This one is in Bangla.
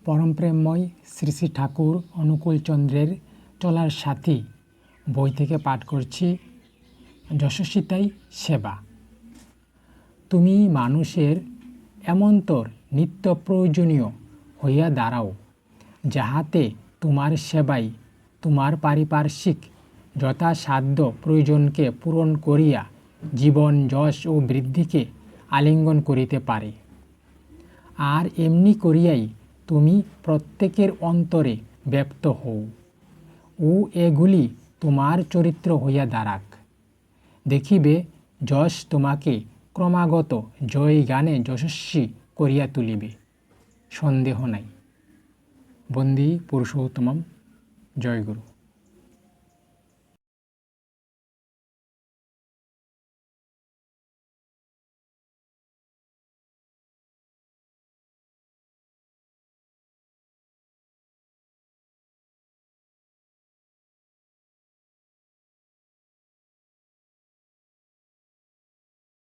পরমপ্রেমময় শ্রী শ্রী ঠাকুর অনুকূলচন্দ্রের চলার সাথী বই থেকে পাঠ করছি যশস্বিতাই সেবা। তুমি মানুষের এমন্তর নিত্য প্রয়োজনীয় হইয়া দাঁড়াও, যাহাতে তোমার সেবাই তোমার পারিপার্শ্বিক যথাসাধ্য প্রয়োজনকে পূরণ করিয়া জীবন যশ ও বৃদ্ধিকে আলিঙ্গন করিতে পারে। আর এমনি করিয়াই তুমি প্রত্যেকের অন্তরে ব্যপ্ত হও ও এগুলি তোমার চরিত্র হইয়া দাঁড়াক। দেখিবে যশ তোমাকে ক্রমাগত জয়গানে যশস্বী করিয়া তুলিবে, সন্দেহ নাই। বন্দে পুরুষোত্তমম। জয় গুরু।